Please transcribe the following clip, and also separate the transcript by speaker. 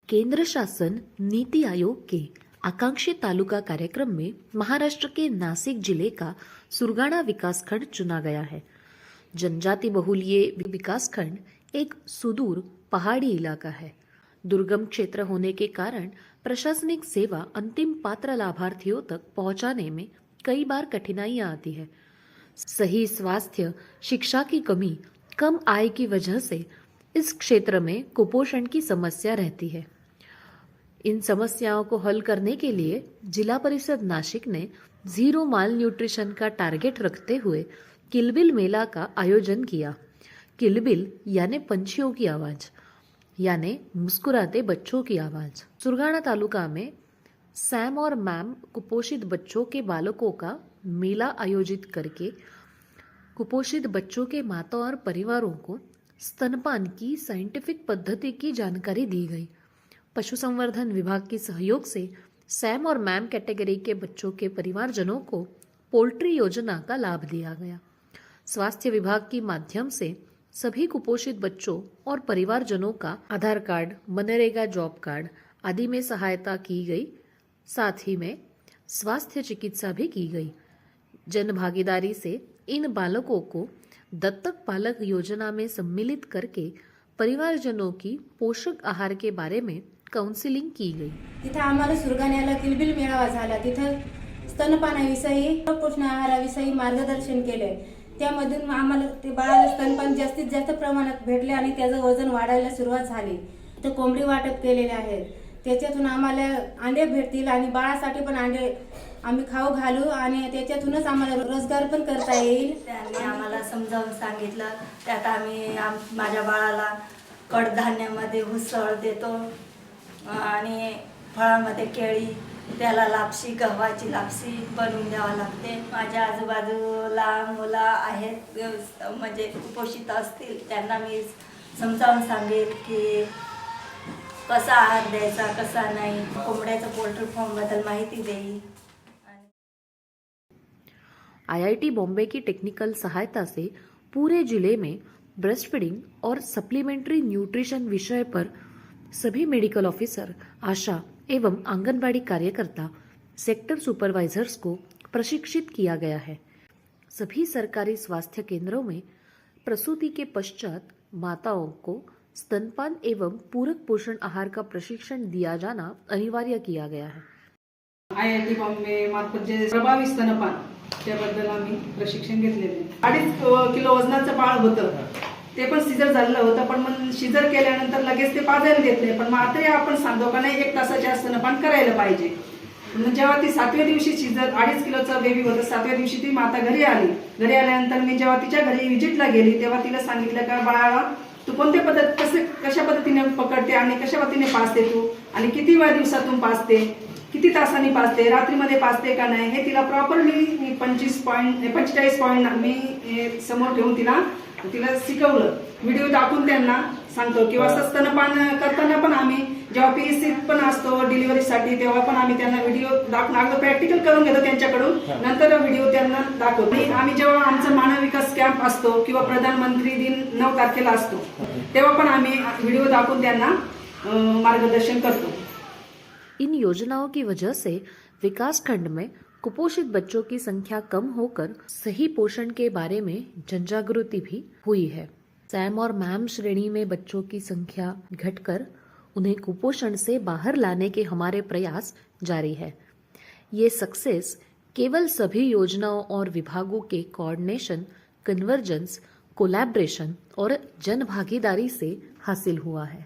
Speaker 1: केंद्र शासन नीति आयोग के आकांक्षी तालुका कार्यक्रम में महाराष्ट्र के नासिक जिले का सुरगाणा विकासखंड चुना गया है। जनजाति बहुल ये विकासखंड एक सुदूर पहाड़ी इलाका है। दुर्गम क्षेत्र होने के कारण प्रशासनिक सेवा अंतिम पात्र लाभार्थियों तक पहुंचाने में कई बार कठिनाइयां आती है। सही स्वास्थ्य, शिक्षा की कमी, कम आय की वजह से इस क्षेत्र में कुपोषण की समस्या रहती है। इन समस्याओं को हल करने के लिए जिला परिषद नासिक ने जीरो माल न्यूट्रिशन का टारगेट रखते हुए किलबिल मेला का आयोजन किया। किलबिल यानी पंछियों की आवाज, यानी मुस्कुराते बच्चों की आवाज। सुरगाणा तालुका में सैम और मैम कुपोषित बच्चों के बालकों का मेला आयोजित करके कुपोषित बच्चों के माताओं और परिवारों को स्तनपान की साइंटिफिक पद्धति की जानकारी दी गई। पशुसंवर्धन विभाग के सहयोग से सैम और मैम कैटेगरी के बच्चों के परिवारजनों को पोल्ट्री योजना का लाभ दिया गया। स्वास्थ्य विभाग के माध्यम से सभी कुपोषित बच्चों और परिवारजनों का आधार कार्ड, मनरेगा जॉब कार्ड आदि में सहायता की गई। साथ ही में स्वास्थ्य चिकित्सा भी की गई। जन भागीदारी से इन बालकों को दत्तक पालक योजना में सम्मिलित करके परिवारजनों की पोषक आहार के बारे में काउन्सिलिंग की गई।
Speaker 2: तिथे आम्हाला सुरगाण्याला किलबिल मेळावा झाला। तिथे स्तनपानाविषयी, पोषण आहाराविषयी मार्गदर्शन केले। त्यामधून आम्हाला ते बाळाला स्तनपान जास्तीत जास्त प्रमाणात भेटले आणि त्याचं वजन वाढायला सुरुवात झाली। तर कोंबडी वाटप केलेले आहेत। त्याच्यातून आम्हाला अंडे भेटतील आणि बाळासाठी पण अंडे आम्ही खाऊ घालू आणि त्याच्यातूनच आम्हाला रोजगार पण करता येईल।
Speaker 3: त्यांनी आम्हाला समजावून सांगितलं। त्यात आम्ही माझ्या बाळाला कडधान्यामध्ये उसळ देतो आणि फळामध्ये केळी, त्याला लापशी, गव्हाची लापशी बनवून द्यावी लागते। माझ्या आजूबाजूला मुलं आहेत म्हणजे कुपोषित असतील, त्यांना मी समजावून सांगेल की कसा आहार द्यायचा, कसा नाही, कोंबड्याचं पोल्ट्री फार्म बद्दल माहिती देईल।
Speaker 1: IIT बॉम्बे की टेक्निकल सहायता से पूरे जिले में ब्रेस्ट फीडिंग और सप्लीमेंट्री न्यूट्रिशन विषय पर सभी मेडिकल ऑफिसर, आशा एवं आंगनबाड़ी कार्यकर्ता, सेक्टर सुपरवाइजर्स को प्रशिक्षित किया गया है। सभी सरकारी स्वास्थ्य केंद्रों में प्रसूति के पश्चात माताओं को स्तनपान एवं पूरक पोषण आहार का प्रशिक्षण दिया जाना अनिवार्य किया गया है।
Speaker 4: IIT बॉम्बे मार्फत जे प्रभावी स्तनपान त्याबद्दल आम्ही प्रशिक्षण घेतलेले। 2.5 किलो वजनाचं बाळ होतं, ते पण सीझर झालेलं होतं, पण मग सीझर केल्यानंतर लगेच ते पाजायला देत नाही। पण मात्र आपण सांगतो का नाही 1 तासाच्या स्तनपान करायला पाहिजे। मग जेव्हा ती 7व्या दिवशी सीझर 2.5 किलोचा बेबी होता, 7व्या दिवशी ती माता घरी आली। घरी आल्यानंतर मी जेव्हा तिच्या घरी व्हिजिटला गेली तेव्हा तिला सांगितलं का बाळाला तू कोणत्या कशा पद्धतीने पकडते आणि कशा पद्धतीने पाजते तू, आणि किती वेळा दिवसातून पाजते, किती तासांनी पाजते, रात्रीमध्ये पाजते का नाही, हे तिला प्रॉपरली मी 45 पॉइंट मी समोर ठेवून तिला शिकवलं। व्हिडिओ दाखवून त्यांना सांगतो किंवा स्तनपान करताना पण आम्ही जेव्हा PSC पण असतो डिलिव्हरीसाठी तेव्हा पण आम्ही त्यांना व्हिडिओ दाखवून अगोदर प्रॅक्टिकल करून घेतो त्यांच्याकडून, नंतर व्हिडिओ त्यांना दाखवतो। आम्ही जेव्हा आमचा मानव विकास कॅम्प असतो किंवा प्रधानमंत्री दिन 9 तारखेला असतो तेव्हा पण आम्ही व्हिडिओ दाखवून त्यांना मार्गदर्शन करतो।
Speaker 1: इन योजनाओं की वजह से विकास खंड में कुपोषित बच्चों की संख्या कम होकर सही पोषण के बारे में जनजागृति भी हुई है। सैम और मैम श्रेणी में बच्चों की संख्या घटकर उन्हें कुपोषण से बाहर लाने के हमारे प्रयास जारी है। ये सक्सेस केवल सभी योजनाओं और विभागों के कोऑर्डिनेशन, कन्वर्जेंस, कोलैबोरेशन और जन भागीदारी से हासिल हुआ है।